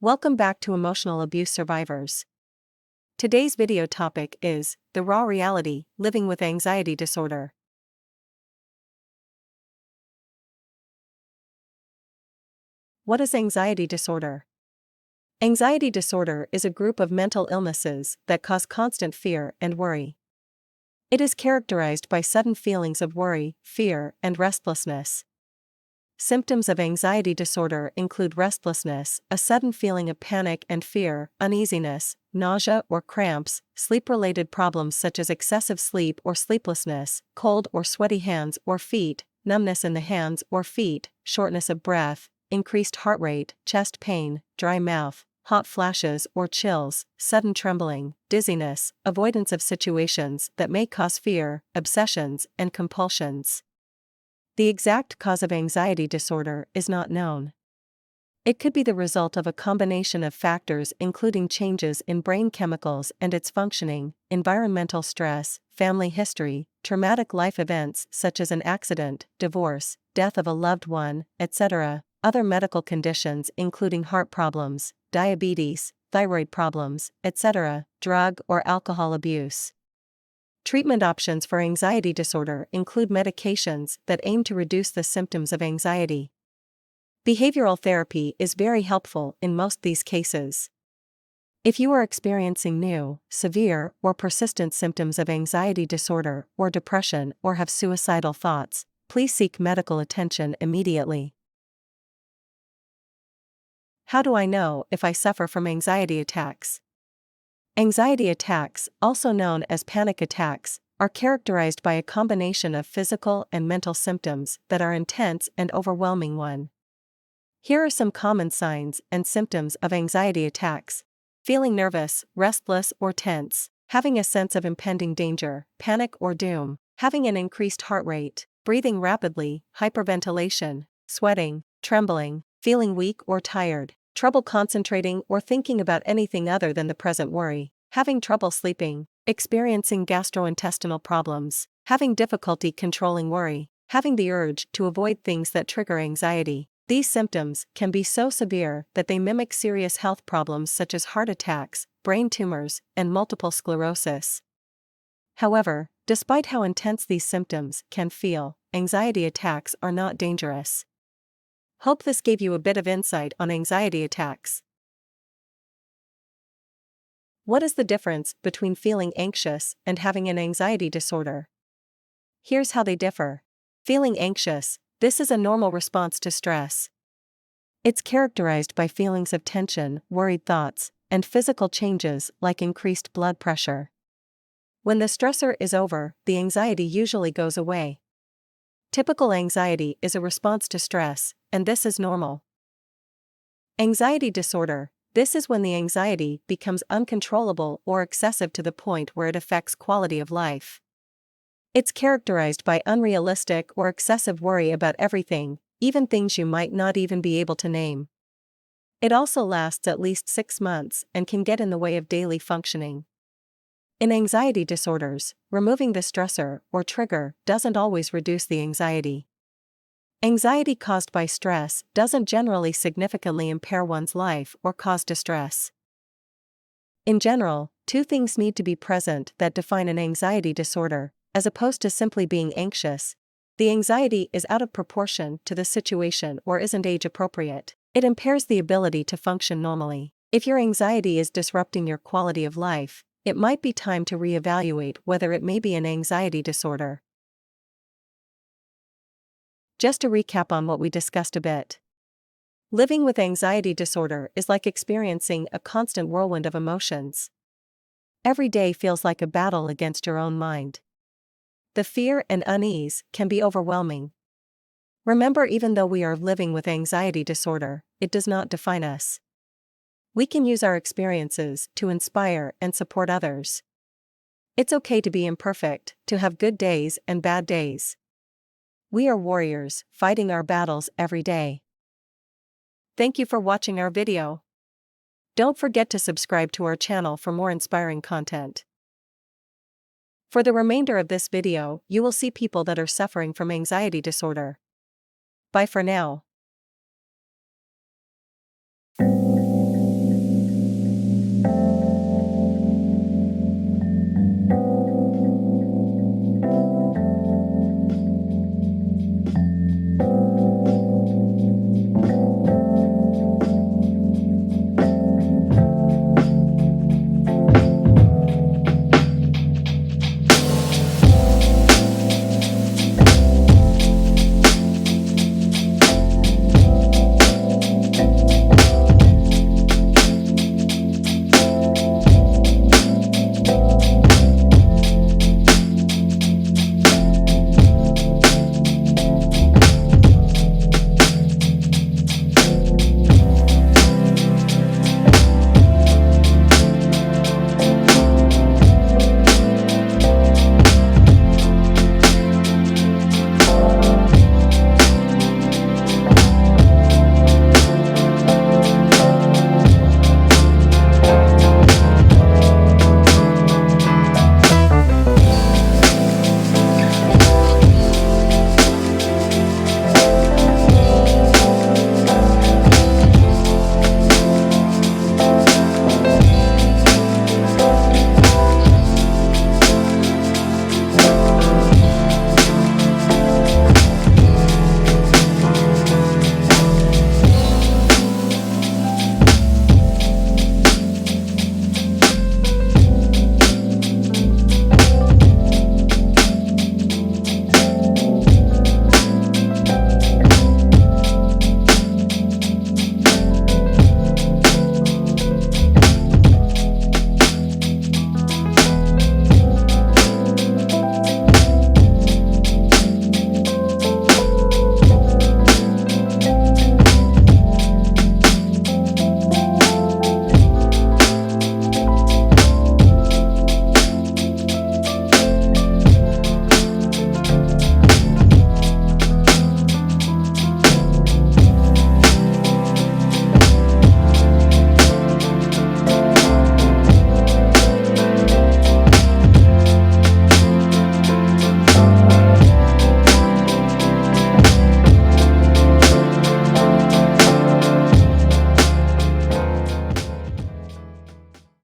Welcome back to Emotional Abuse Survivors. Today's video topic is the raw reality, living with anxiety disorder. What is anxiety disorder? Anxiety disorder is a group of mental illnesses that cause constant fear and worry. It is characterized by sudden feelings of worry, fear, and restlessness. Symptoms of anxiety disorder include restlessness, a sudden feeling of panic and fear, uneasiness, nausea or cramps, sleep-related problems such as excessive sleep or sleeplessness, cold or sweaty hands or feet, numbness in the hands or feet, shortness of breath, increased heart rate, chest pain, dry mouth, hot flashes or chills, sudden trembling, dizziness, avoidance of situations that may cause fear, obsessions, and compulsions. The exact cause of anxiety disorder is not known. It could be the result of a combination of factors including changes in brain chemicals and its functioning, environmental stress, family history, traumatic life events such as an accident, divorce, death of a loved one, etc., other medical conditions including heart problems, diabetes, thyroid problems, etc., drug or alcohol abuse. Treatment options for anxiety disorder include medications that aim to reduce the symptoms of anxiety. Behavioral therapy is very helpful in most these cases. If you are experiencing new, severe, or persistent symptoms of anxiety disorder or depression or have suicidal thoughts, please seek medical attention immediately. How do I know if I suffer from anxiety attacks? Anxiety attacks, also known as panic attacks, are characterized by a combination of physical and mental symptoms that are intense and overwhelming. Here are some common signs and symptoms of anxiety attacks: feeling nervous, restless, or tense, having a sense of impending danger, panic or doom, having an increased heart rate, breathing rapidly, hyperventilation, sweating, trembling, feeling weak or tired, trouble concentrating or thinking about anything other than the present worry, having trouble sleeping, experiencing gastrointestinal problems, having difficulty controlling worry, having the urge to avoid things that trigger anxiety. These symptoms can be so severe that they mimic serious health problems such as heart attacks, brain tumors, and multiple sclerosis. However, despite how intense these symptoms can feel, anxiety attacks are not dangerous. Hope this gave you a bit of insight on anxiety attacks. What is the difference between feeling anxious and having an anxiety disorder? Here's how they differ. Feeling anxious, this is a normal response to stress. It's characterized by feelings of tension, worried thoughts, and physical changes like increased blood pressure. When the stressor is over, the anxiety usually goes away. Typical anxiety is a response to stress, and this is normal. Anxiety disorder, this is when the anxiety becomes uncontrollable or excessive to the point where it affects quality of life. It's characterized by unrealistic or excessive worry about everything, even things you might not even be able to name. It also lasts at least 6 months and can get in the way of daily functioning. In anxiety disorders, removing the stressor or trigger doesn't always reduce the anxiety. Anxiety caused by stress doesn't generally significantly impair one's life or cause distress. In general, 2 things need to be present that define an anxiety disorder, as opposed to simply being anxious. The anxiety is out of proportion to the situation or isn't age appropriate. It impairs the ability to function normally. If your anxiety is disrupting your quality of life, it might be time to reevaluate whether it may be an anxiety disorder. Just to recap on what we discussed a bit. Living with anxiety disorder is like experiencing a constant whirlwind of emotions. Every day feels like a battle against your own mind. The fear and unease can be overwhelming. Remember, even though we are living with anxiety disorder, it does not define us. We can use our experiences to inspire and support others. It's okay to be imperfect, to have good days and bad days. We are warriors, fighting our battles every day. Thank you for watching our video. Don't forget to subscribe to our channel for more inspiring content. For the remainder of this video, you will see people that are suffering from anxiety disorder. Bye for now.